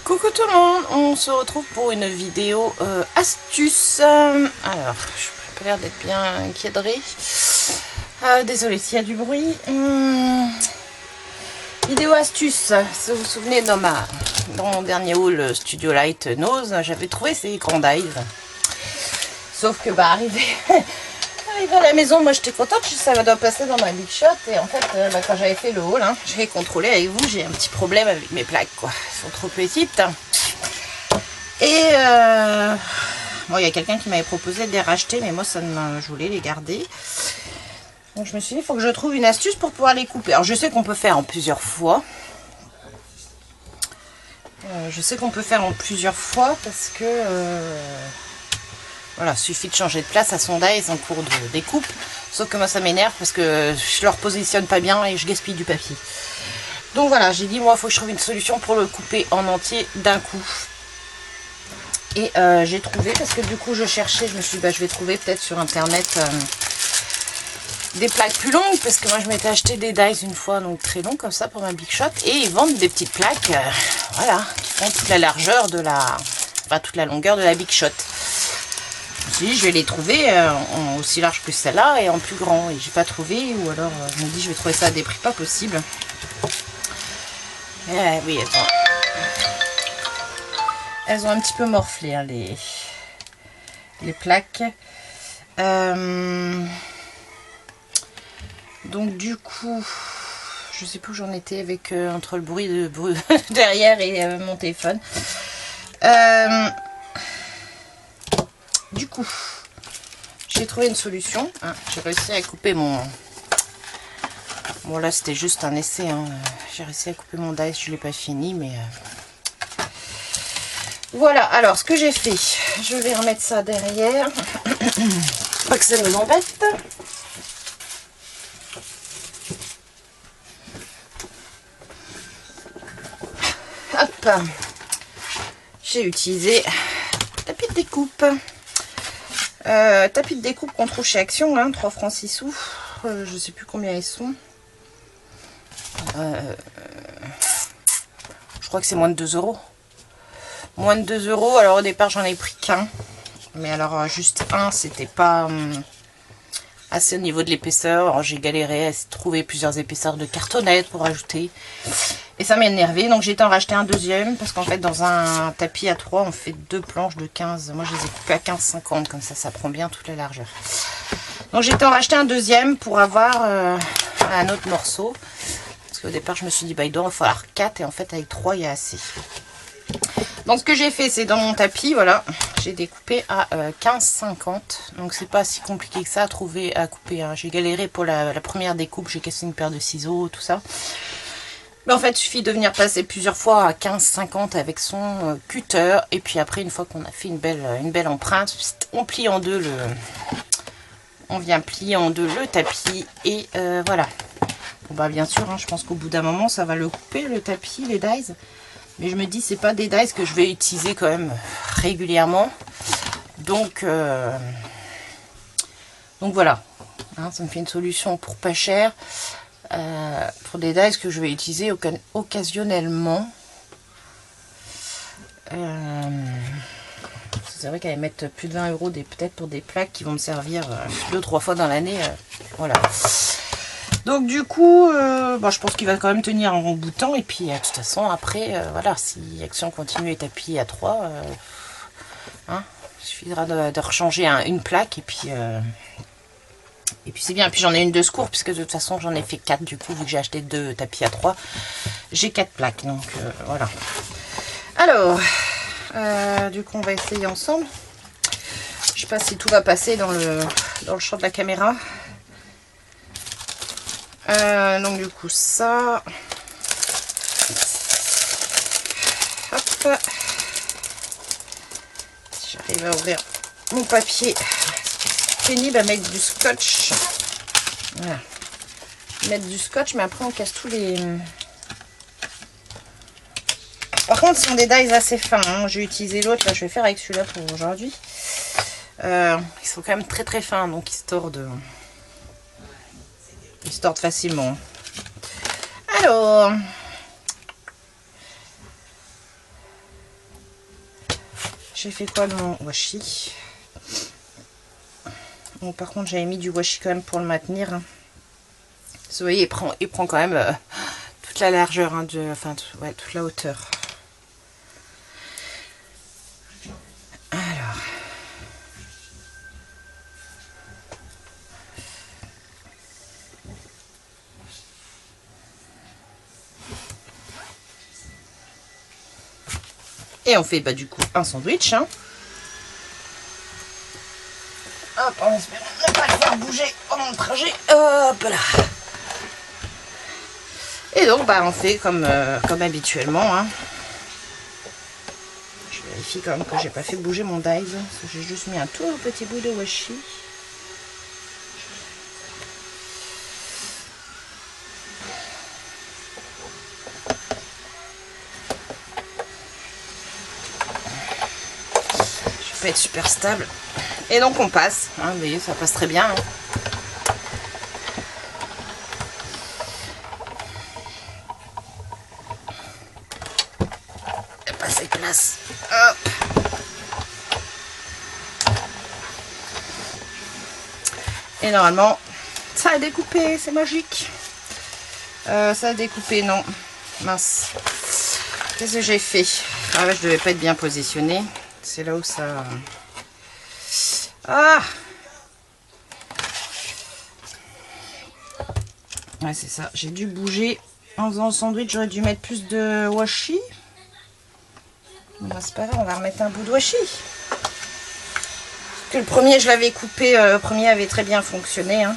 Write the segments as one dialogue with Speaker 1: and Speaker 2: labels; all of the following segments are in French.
Speaker 1: Coucou tout le monde, on se retrouve pour une vidéo astuce. Alors, je pas l'air d'être bien cadré. Désolée s'il y a du bruit. Vidéo astuce. Si vous vous souvenez, dans mon dernier haul Studio Light Nose, j'avais trouvé ces Grandize. Sauf que arrivé à la maison, moi j'étais contente, ça doit passer dans ma Big Shot. Et en fait, quand j'avais fait le haul, j'ai contrôlé avec vous, j'ai un petit problème avec mes plaques, quoi. Elles sont trop petites. Et bon, il y a quelqu'un qui m'avait proposé de les racheter, mais moi je voulais les garder. Donc je me suis dit, il faut que je trouve une astuce pour pouvoir les couper. Alors je sais qu'on peut faire en plusieurs fois. Parce que voilà, suffit de changer de place à son dies en cours de découpe. Sauf que moi ça m'énerve parce que je le repositionne pas bien et je gaspille du papier. Donc voilà, j'ai dit moi il faut que je trouve une solution pour le couper en entier d'un coup. Et j'ai trouvé, parce que du coup je cherchais, je me suis dit je vais trouver peut-être sur internet des plaques plus longues, parce que moi je m'étais acheté des dies une fois, donc très longs comme ça pour ma Big Shot, et ils vendent des petites plaques, voilà, qui font toute la largeur de toute la longueur de la Big Shot. Je me suis dit je vais les trouver en aussi large que celle-là et en plus grand, et j'ai pas trouvé, ou alors je me dis je vais trouver ça à des prix pas possibles. Oui, attends. Elles ont un petit peu morflé, les plaques. Donc du coup, je sais plus où j'en étais avec entre le bruit de derrière et mon téléphone. Du coup, j'ai trouvé une solution. J'ai réussi à couper mon... Bon là c'était juste un essai. J'ai réussi à couper mon dice, je l'ai pas fini, mais... Voilà, alors ce que j'ai fait, je vais remettre ça derrière, pas que ça nous embête. Hop, j'ai utilisé tapis de découpe. Tapis de découpe qu'on trouve chez Action, 3 francs 6 sous. Je sais plus combien ils sont. Je crois que c'est moins de 2 €. Moins de 2 €. Alors au départ j'en ai pris qu'un. Mais alors juste un, c'était pas assez au niveau de l'épaisseur. Alors j'ai galéré à trouver plusieurs épaisseurs de cartonnette pour ajouter. Et ça m'a énervé. Donc j'ai été en racheter un deuxième. Parce qu'en fait dans un tapis à 3, on fait 2 planches de 15. Moi je les ai coupées à 15,50. Comme ça prend bien toute la largeur. Donc j'ai été en racheter un deuxième pour avoir un autre morceau. Parce qu'au départ je me suis dit il doit en falloir 4. Et en fait avec 3 il y a assez. Donc ce que j'ai fait, c'est dans mon tapis, voilà, j'ai découpé à 15,50. Donc c'est pas si compliqué que ça à trouver, à couper. J'ai galéré pour la première découpe, j'ai cassé une paire de ciseaux, tout ça. Mais en fait, il suffit de venir passer plusieurs fois à 15,50 avec son cutter. Et puis après, une fois qu'on a fait une belle empreinte, on plie en deux on vient plier en deux le tapis. Et voilà. Bon, bien sûr, je pense qu'au bout d'un moment, ça va le couper, le tapis, les dies. Mais je me dis, c'est pas des dies que je vais utiliser quand même régulièrement. Donc voilà. Ça me fait une solution pour pas cher. Pour des dies que je vais utiliser occasionnellement. C'est vrai qu'elles mettent plus de 20 € peut-être pour des plaques qui vont me servir 2-3 fois dans l'année. Voilà. Donc du coup, je pense qu'il va quand même tenir en bout de temps. Et puis de toute façon, après, voilà, si Action continue et tapis à 3, il suffira de rechanger une plaque. Et puis c'est bien. Et puis j'en ai une de secours, puisque de toute façon, j'en ai fait 4 du coup, vu que j'ai acheté 2 tapis à 3. J'ai 4 plaques, donc voilà. Alors, du coup, on va essayer ensemble. Je sais pas si tout va passer dans le champ de la caméra. Donc du coup ça, hop, si j'arrive à ouvrir mon papier, c'est pénible à mettre du scotch. Voilà. Mettre du scotch, mais après on casse tous les... Par contre, ce sont des dies assez fins. J'ai utilisé l'autre, là je vais faire avec celui-là pour aujourd'hui. Ils sont quand même très très fins, donc ils se tordent facilement. Alors, J'ai fait quoi de mon washi? Bon, par contre, j'avais mis du washi quand même pour le maintenir. Hein. Vous voyez, il prend quand même toute la largeur, hein, enfin, ouais, toute la hauteur. Alors. Et on fait du coup un sandwich. Hein. Hop, en espérant ne pas le faire bouger pendant le trajet. Hop là. Et donc on fait comme habituellement. Hein. Je vérifie quand même que j'ai pas fait bouger mon dies. J'ai juste mis un tout petit bout de washi. Je vais pas être super stable. Et donc on passe. Hein, vous voyez, ça passe très bien. Hein. Passer place. Hop. Et normalement, ça a découpé, c'est magique. Ça a découpé, non. Mince. Qu'est-ce que j'ai fait? Ah ouais, je devais pas être bien positionnée. C'est là où ça... Ah! Ouais, c'est ça. J'ai dû bouger. En faisant le sandwich, j'aurais dû mettre plus de washi. Bon, c'est pas grave, on va remettre un bout de washi. Que le premier, je l'avais coupé. Le premier avait très bien fonctionné. Hein.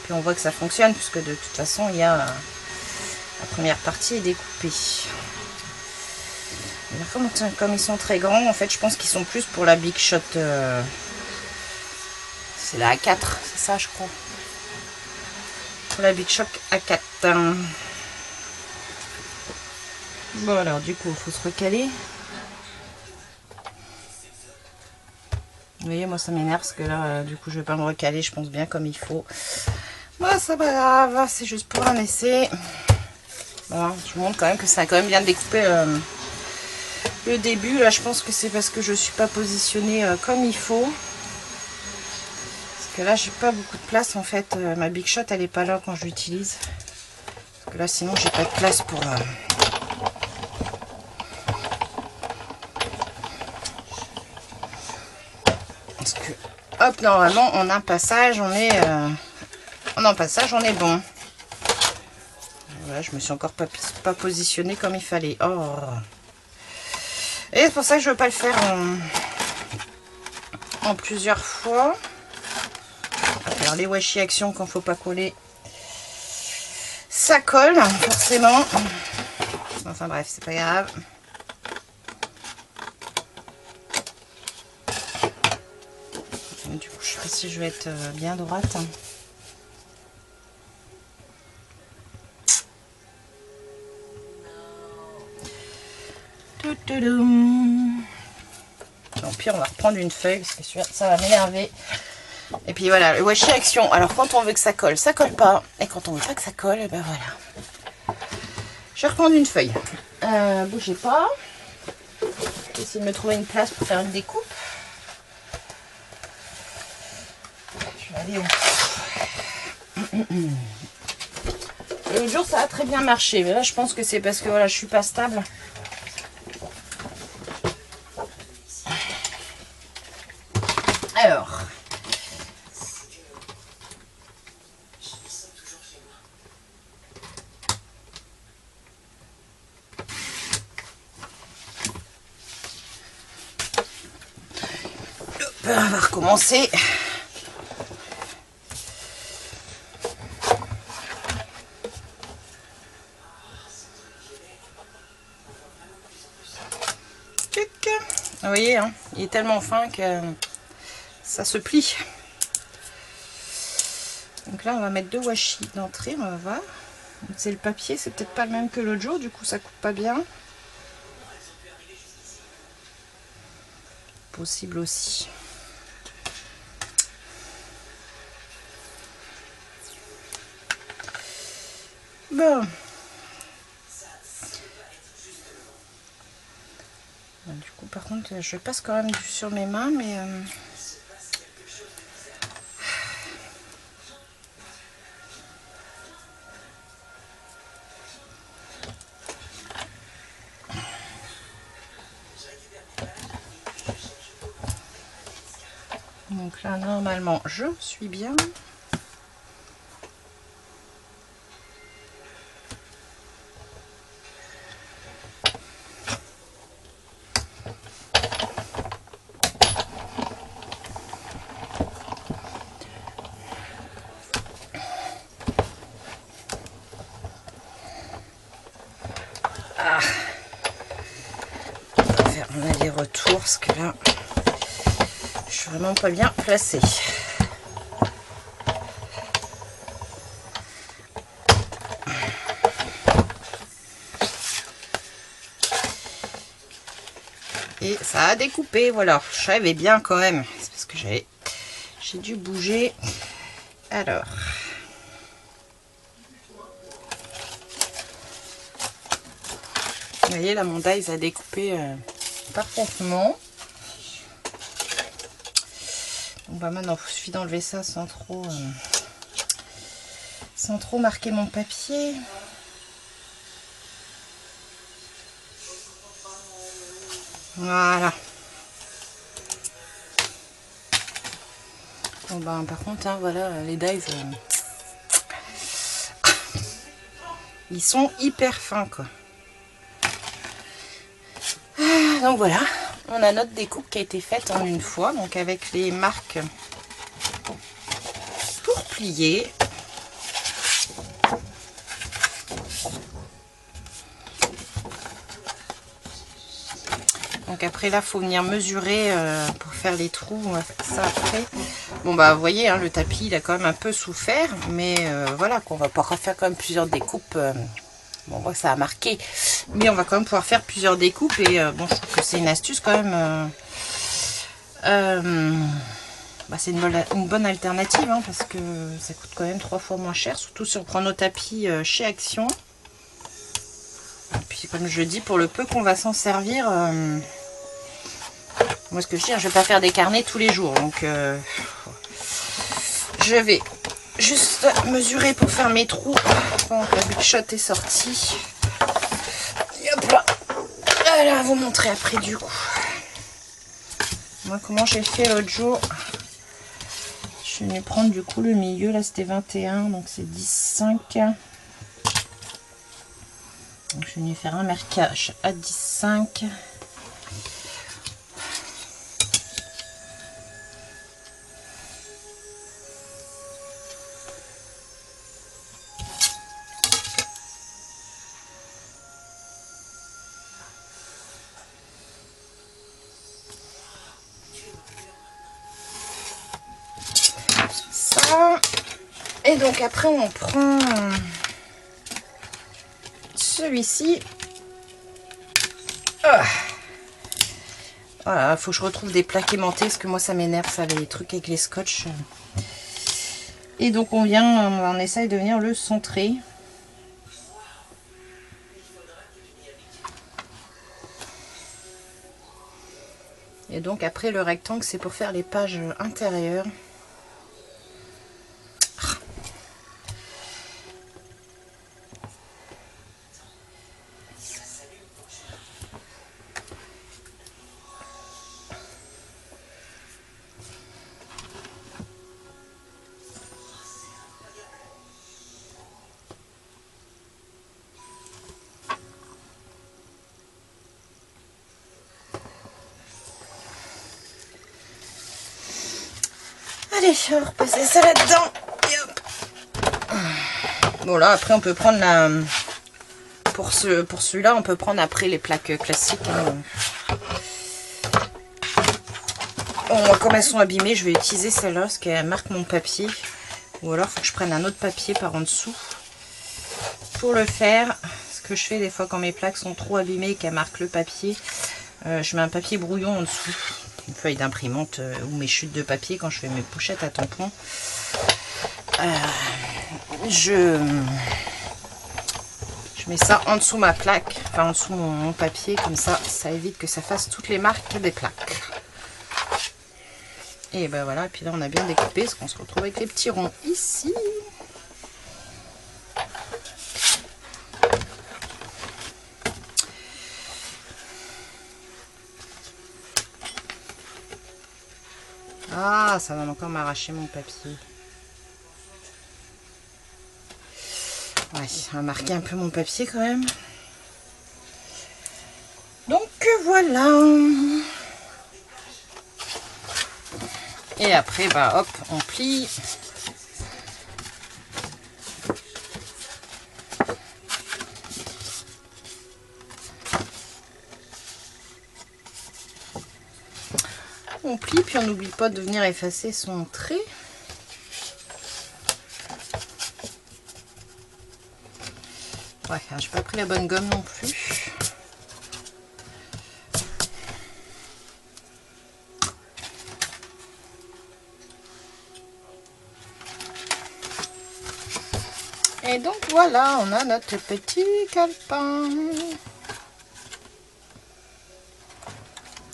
Speaker 1: Puis on voit que ça fonctionne, puisque de toute façon, il y a... La première partie est découpée. Comme ils sont très grands, en fait, je pense qu'ils sont plus pour la Big Shot. C'est la A4, c'est ça, je crois. Pour la Big Shot A4. Bon, alors, du coup, il faut se recaler. Vous voyez, moi, ça m'énerve parce que là, du coup, je vais pas me recaler, je pense bien comme il faut. Moi, ça va grave, c'est juste pour un essai. Bon, je vous montre quand même que ça a quand même bien découpé le début. Là, je pense que c'est parce que je suis pas positionnée comme il faut. Parce que là, j'ai pas beaucoup de place en fait. Ma Big Shot, elle est pas là quand je l'utilise. Parce que là, sinon, j'ai pas de place pour... Parce que, hop, normalement, en un passage, on est... En un passage, on est bon. Voilà, je me suis encore pas positionnée comme il fallait. Oh. Et c'est pour ça que je veux pas le faire en plusieurs fois. Alors les washi action quand faut pas coller, ça colle forcément. Enfin bref, c'est pas grave. Du coup, je sais pas si je vais être bien droite. Au pire, on va reprendre une feuille parce que ça va m'énerver. Et puis voilà, le washi action. Alors quand on veut que ça colle pas. Et quand on veut pas que ça colle, et ben voilà. Je vais reprendre une feuille. Bougez pas. Je vais essayer de me trouver une place pour faire une découpe. Je vais aller au... L'autre jour, ça a très bien marché. Mais là, je pense que c'est parce que voilà, je suis pas stable. Alors... On va recommencer. Vous voyez, hein, il est tellement fin que ça se plie. Donc là, on va mettre 2 washi d'entrée, on va voir. C'est le papier, c'est peut-être pas le même que l'autre jour, du coup ça coupe pas bien. Possible aussi. Bon. Du coup, par contre, je passe quand même sur mes mains, mais... Donc là, normalement, je suis bien. Ah. On va faire un aller-retour parce que là, je suis vraiment pas bien placée. Et ça a découpé, voilà. Je savais bien quand même. C'est parce que j'ai dû bouger. Alors. Vous voyez, là, mon dies a découpé parfaitement. Bon, bah maintenant, il suffit d'enlever ça sans trop marquer mon papier. Voilà. Bon, bah, par contre, hein, voilà, les dies, ils sont hyper fins, quoi. Donc voilà, on a notre découpe qui a été faite en une fois, donc avec les marques pour plier. Donc après là, il faut venir mesurer pour faire les trous. On va faire ça après. Bon bah vous voyez, hein, le tapis il a quand même un peu souffert, mais voilà, qu'on va pouvoir faire quand même plusieurs découpes. Bon, moi ça a marqué, mais on va quand même pouvoir faire plusieurs découpes et bon, je trouve que c'est une astuce quand même. Bah, c'est une bonne alternative hein, parce que ça coûte quand même 3 fois moins cher, surtout si on prend nos tapis chez Action. Et puis comme je dis, pour le peu qu'on va s'en servir, moi ce que je dis, hein, je vais pas faire des carnets tous les jours, donc je vais juste mesurer pour faire mes trous quand la Big Shot est sortie. Et hop là. Voilà, vous montrer après du coup. Moi comment j'ai fait l'autre jour. Je vais venir prendre du coup le milieu, là c'était 21, donc c'est 10,5. Donc je vais venir faire un marquage à 10,5. Et donc après on prend celui-ci. Voilà, il faut que je retrouve des plaques aimantées parce que moi ça m'énerve ça, les trucs avec les scotch. Et donc on essaye de venir le centrer. Et donc après le rectangle c'est pour faire les pages intérieures. Allez, on va repasser ça là-dedans. Bon là, après on peut prendre la... Pour celui-là, on peut prendre après les plaques classiques. Bon, comme elles sont abîmées, je vais utiliser celle-là parce qu'elle marque mon papier. Ou alors, il faut que je prenne un autre papier par en dessous pour le faire. Ce que je fais des fois quand mes plaques sont trop abîmées et qu'elles marquent le papier, je mets un papier brouillon en dessous. Une feuille d'imprimante ou mes chutes de papier quand je fais mes pochettes à tampons. Je Je mets ça en dessous ma plaque, enfin en dessous mon papier, comme ça, ça évite que ça fasse toutes les marques des plaques. Et ben voilà, et puis là on a bien découpé, parce qu'on se retrouve avec les petits ronds ici. Ah, ça va encore m'arracher mon papier. Ouais, ça va marquer un peu mon papier quand même. Donc voilà. Et après, bah hop, on plie. On plie, puis on n'oublie pas de venir effacer son trait. Ouais, j'ai pas pris la bonne gomme non plus. Et donc voilà, on a notre petit calepin.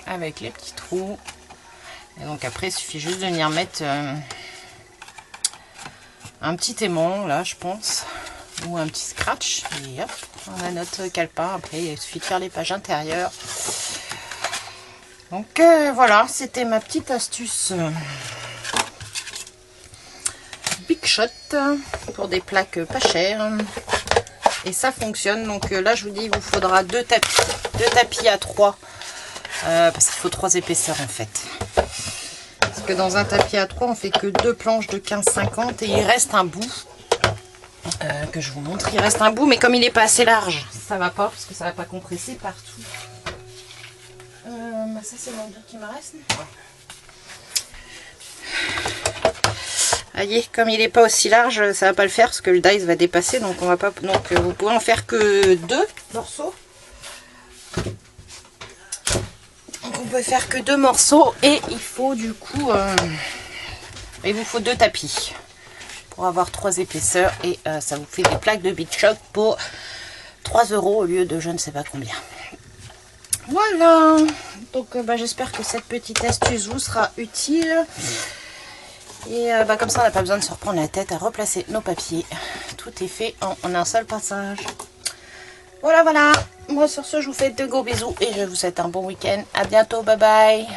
Speaker 1: Avec les petits trous. Et donc après, il suffit juste de venir mettre un petit aimant, là, je pense. Ou un petit scratch. Et hop, on a notre calepin. Après, il suffit de faire les pages intérieures. Donc voilà, c'était ma petite astuce Big Shot pour des plaques pas chères. Et ça fonctionne. Donc là, je vous dis, il vous faudra deux tapis à 3. Parce qu'il faut 3 épaisseurs en fait. Parce que dans un tapis à 3, on fait que 2 planches de 15,50 et il reste un bout. Que je vous montre, il reste un bout, mais comme il n'est pas assez large, ça va pas, parce que ça va pas compresser partout. Ça c'est mon bout qui me reste. Voyez, comme il n'est pas aussi large, ça va pas le faire, parce que le dies va dépasser, donc on va pas. Donc vous pouvez en faire que 2 morceaux. Donc on peut faire que 2 morceaux, et il faut du coup, il vous faut 2 tapis. Pour avoir 3 épaisseurs et ça vous fait des plaques de Big Shot pour 3 € au lieu de je ne sais pas combien. Voilà, donc j'espère que cette petite astuce vous sera utile et comme ça on n'a pas besoin de se reprendre la tête à replacer nos papiers. Tout est fait en un seul passage. Voilà, moi sur ce je vous fais de gros bisous et je vous souhaite un bon week-end. À bientôt, bye bye.